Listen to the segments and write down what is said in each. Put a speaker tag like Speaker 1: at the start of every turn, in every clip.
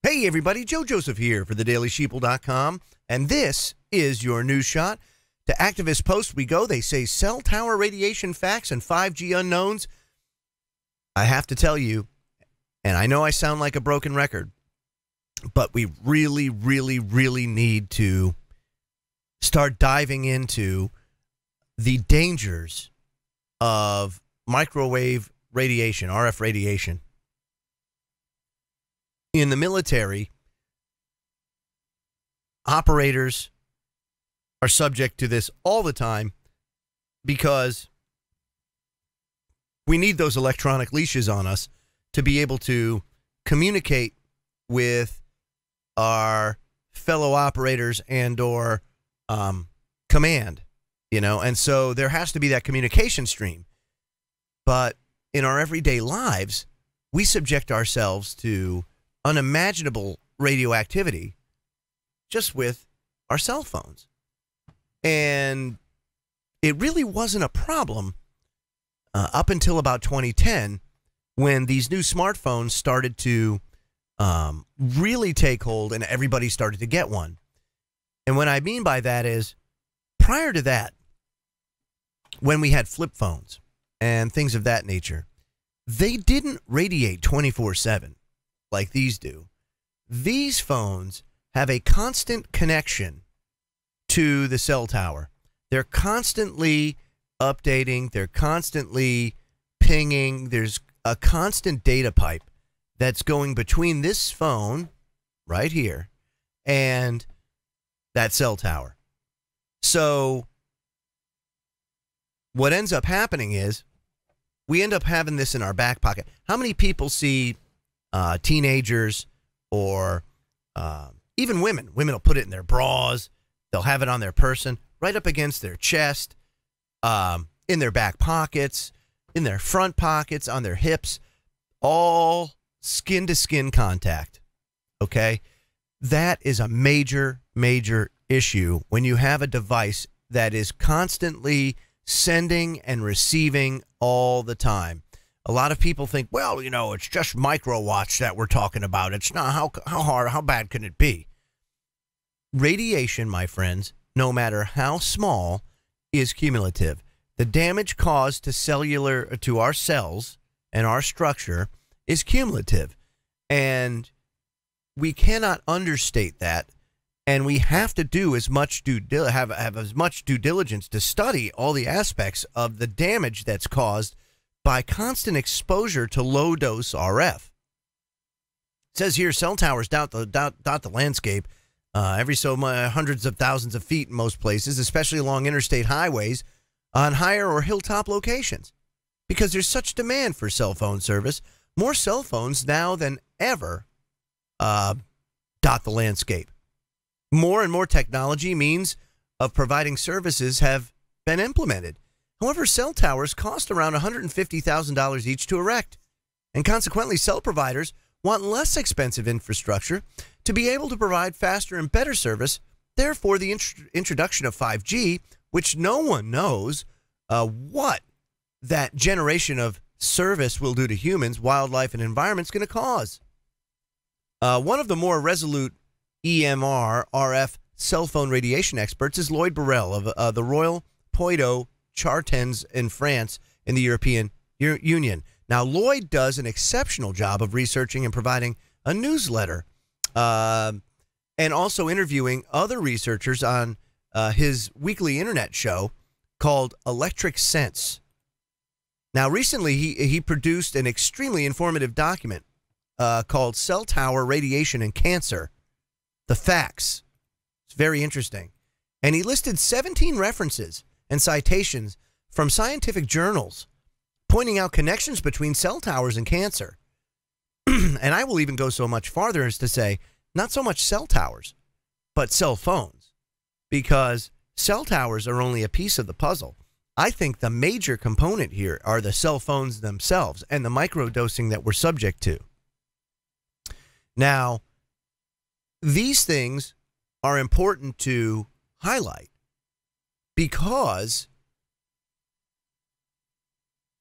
Speaker 1: Hey everybody, Joe Joseph here for thedailysheeple.com, and this is your news shot. To Activist Post we go. They say cell tower radiation facts and 5G unknowns. I have to tell you, and I know I sound like a broken record, but we really, really, really need to start diving into the dangers of microwave radiation, RF radiation. In the military, operators are subject to this all the time because we need those electronic leashes on us to be able to communicate with our fellow operators and or command, and so there has to be that communication stream. But in our everyday lives, we subject ourselves to unimaginable radioactivity just with our cell phones. And it really wasn't a problem up until about 2010 when these new smartphones started to really take hold and everybody started to get one. And what I mean by that is, prior to that, when we had flip phones and things of that nature, they didn't radiate 24/7 like these do. These phones have a constant connection to the cell tower. They're constantly updating. They're constantly pinging. There's a constant data pipe that's going between this phone right here and that cell tower. So what ends up happening is we end up having this in our back pocket. How many people see teenagers or even women? Women will put it in their bras. They'll have it on their person, right up against their chest, in their back pockets, in their front pockets, on their hips, all skin-to-skin contact, okay? That is a major, major issue when you have a device that is constantly sending and receiving all the time. A lot of people think, well, it's just microwatts that we're talking about. It's not how bad can it be? Radiation, my friends, no matter how small, is cumulative. The damage caused to our cells and our structure is cumulative. And we cannot understate that. And we have to do as much have as much due diligence to study all the aspects of the damage that's caused by constant exposure to low-dose RF. It says here, cell towers dot the landscape every so hundreds of thousands of feet in most places, especially along interstate highways on higher or hilltop locations. Because there's such demand for cell phone service, more cell phones now than ever dot the landscape. More and more technology means of providing services have been implemented. However, cell towers cost around $150,000 each to erect, and consequently, cell providers want less expensive infrastructure to be able to provide faster and better service. Therefore, the introduction of 5G, which no one knows what that generation of service will do to humans, wildlife, and environment is going to cause. One of the more resolute EMR RF cell phone radiation experts is Lloyd Burrell of the Royal Poitou Chartens in France in the European Union. Now, Lloyd does an exceptional job of researching and providing a newsletter and also interviewing other researchers on his weekly internet show called Electric Sense. Now, recently, he produced an extremely informative document called Cell Tower Radiation and Cancer, The Facts. It's very interesting. And he listed 17 references and citations from scientific journals pointing out connections between cell towers and cancer. And I will even go so much farther as to say, not so much cell towers, but cell phones, because cell towers are only a piece of the puzzle. I think the major component here are the cell phones themselves and the microdosing that we're subject to. Now, these things are important to highlight because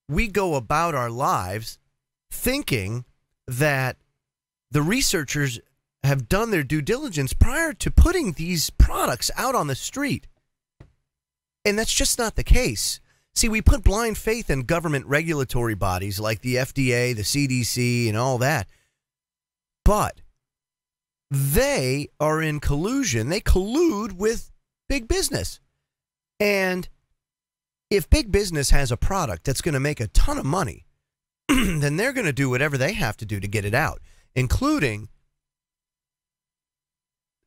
Speaker 1: we go about our lives thinking that the researchers have done their due diligence prior to putting these products out on the street. And that's just not the case. See, we put blind faith in government regulatory bodies like the FDA, the CDC, and all that. But they are in collusion. They collude with big business. And if big business has a product that's going to make a ton of money, then they're going to do whatever they have to do to get it out, including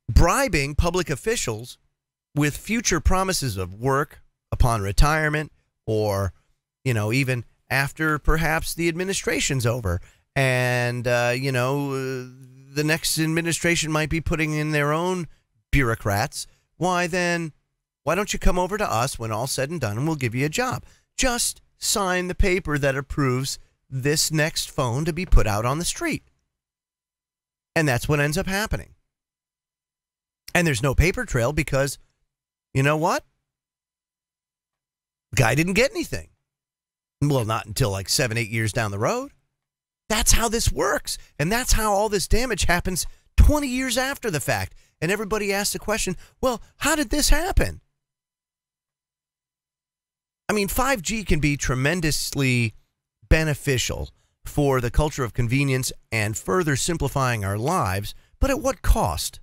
Speaker 1: bribing public officials with future promises of work upon retirement, or, even after perhaps the administration's over. And, the next administration might be putting in their own bureaucrats. Why don't you come over to us when all's said and done, and we'll give you a job? Just sign the paper that approves this next phone to be put out on the street. And that's what ends up happening. And there's no paper trail because, you know what? Guy didn't get anything. Well, not until like 7-8 years down the road. That's how this works. And that's how all this damage happens 20 years after the fact. And everybody asks the question, well, how did this happen? I mean, 5G can be tremendously beneficial for the culture of convenience and further simplifying our lives, but at what cost?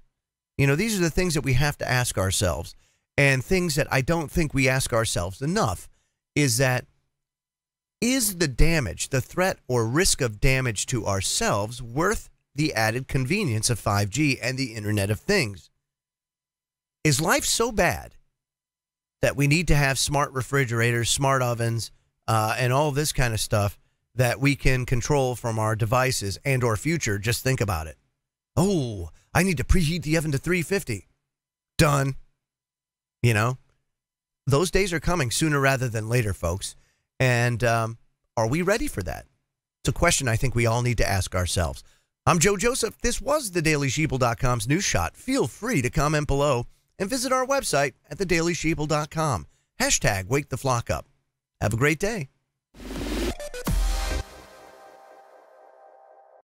Speaker 1: These are the things that we have to ask ourselves. And things that I don't think we ask ourselves enough is that, is the damage, the threat or risk of damage to ourselves worth the added convenience of 5G and the Internet of Things? Is life so bad that we need to have smart refrigerators, smart ovens, and all this kind of stuff that we can control from our devices and or future? Just think about it. Oh, I need to preheat the oven to 350. Done. Those days are coming sooner rather than later, folks. And are we ready for that? It's a question I think we all need to ask ourselves. I'm Joe Joseph. This was thedailysheeple.com's News Shot. Feel free to comment below and visit our website at thedailysheeple.com. #WakeTheFlock Up. Have a great day.